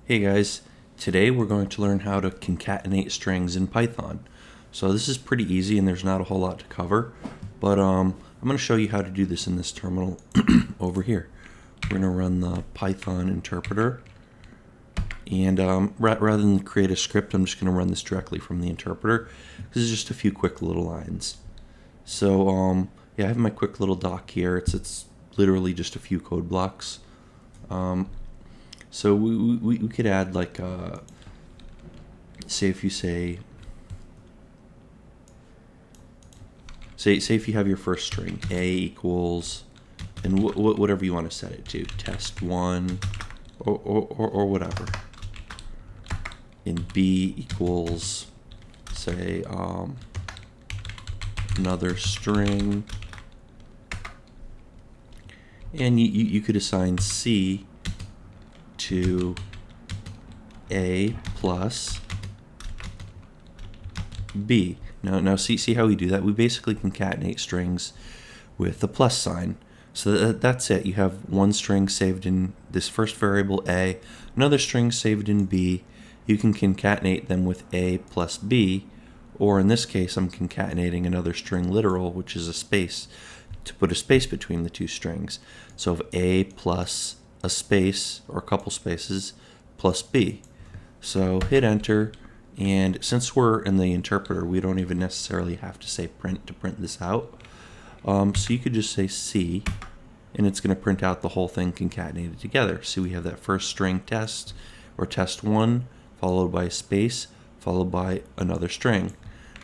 Hey guys, today we're going to learn how to concatenate strings in Python. So this is pretty easy and there's not a whole lot to cover, but I'm going to show you how to do this in this terminal over here. We're going to run the Python interpreter, and rather than create a script, I'm just going to run this directly from the interpreter. This is just a few quick little lines. So yeah, I have my quick little doc here. It's literally just a few code blocks. So we could add like, say if you say if you have your first string, A equals, and whatever you want to set it to, test1 or whatever, and B equals, say, another string, and you could assign C to A plus B. Now see how we do that? We basically concatenate strings with the plus sign. So that's it. You have one string saved in this first variable A, another string saved in B. You can concatenate them with A plus B, or in this case I'm concatenating another string literal, which is a space, to put a space between the two strings. So if A plus a space or a couple spaces plus B. So hit enter, and since we're in the interpreter, we don't even necessarily have to say print to print this out. So you could just say C, and it's going to print out the whole thing concatenated together. So we have that first string test, or test1, followed by a space, followed by another string.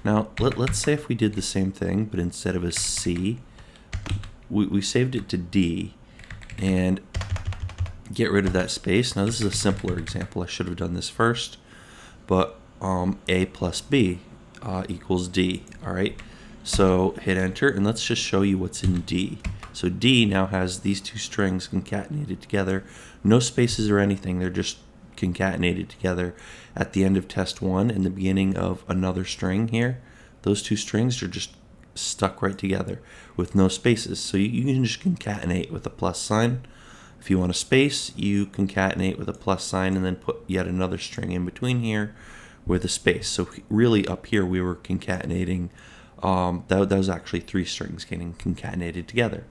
Now let's say if we did the same thing, but instead of a C, we saved it to D, and get rid of that space. Now this is a simpler example. I should have done this first, but A plus B equals D. All right, so hit enter, and let's just show you what's in D. So D now has these two strings concatenated together, no spaces or anything. They're just concatenated together at the end of test1 and the beginning of another string here. Those two strings are just stuck right together with no spaces. So you can just concatenate with a plus sign. If you want a space, you concatenate with a plus sign and then put yet another string in between here with a space. So really up here we were concatenating, that was actually three strings getting concatenated together.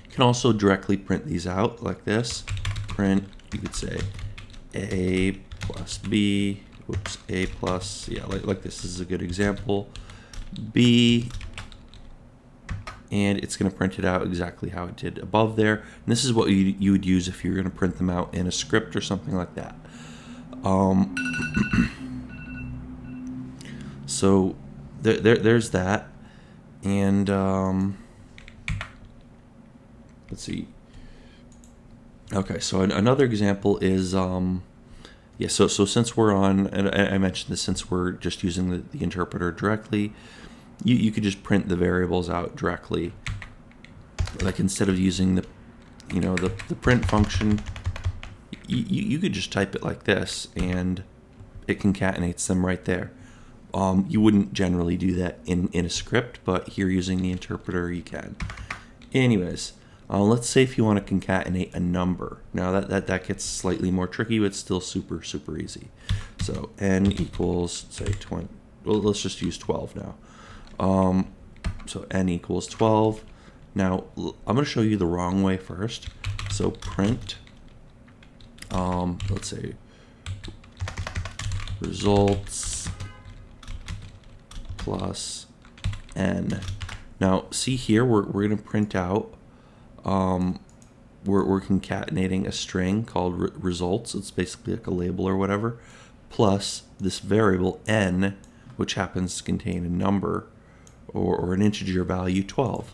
You can also directly print these out like this. Print, you could say A plus B, whoops, A plus, yeah, like this is a good example, B, and it's going to print it out exactly how it did above there. And this is what you would use if you're going to print them out in a script or something like that. So there's that. And let's see. Okay, so another example is, yeah, so since we're on, and I mentioned this, since we're just using the interpreter directly, you could just print the variables out directly. Like instead of using the print function, you could just type it like this, and it concatenates them right there. You wouldn't generally do that in a script, but here using the interpreter you can. Anyways, let's say if you want to concatenate a number. Now that gets slightly more tricky, but still super easy. So n equals, say, 20. Well, let's just use 12 now. So n equals 12. Now I'm going to show you the wrong way first. So print, let's say results plus n. Now see here, we're going to print out, we're concatenating a string called results. It's basically like a label or whatever, plus this variable n, which happens to contain a number or an integer value 12.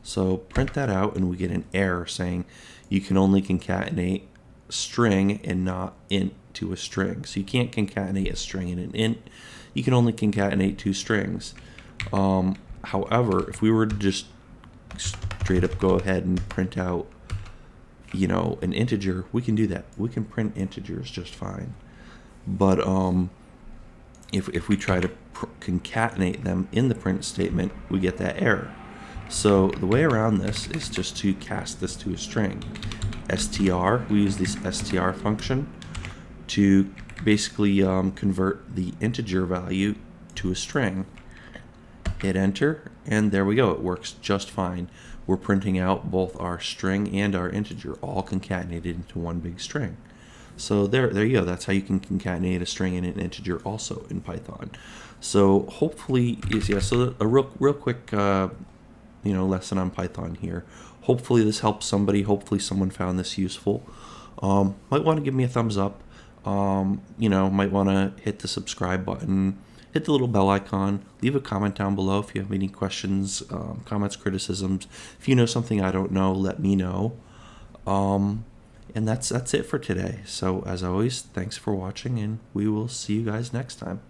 So print that out, and we get an error saying you can only concatenate string and not int to a string. So you can't concatenate a string and an int. You can only concatenate two strings. However, if we were to just straight up go ahead and print out, an integer, we can do that. We can print integers just fine. But if we try to concatenate them in the print statement, we get that error. So the way around this is just to cast this to a string. str, we use this str function. to basically convert the integer value to a string. Hit enter, and there we go. It works just fine. We're printing out both our string and our integer all concatenated into one big string. So there you go. That's how you can concatenate a string and an integer also in Python. So hopefully, so a real quick lesson on Python here. Hopefully this helps somebody. Hopefully someone found this useful. Might want to give me a thumbs up. Might want to hit the subscribe button, hit the little bell icon, leave a comment down below if you have any questions, comments, criticisms. If you know something I don't know, let me know. And that's it for today. So as always, thanks for watching, and we will see you guys next time.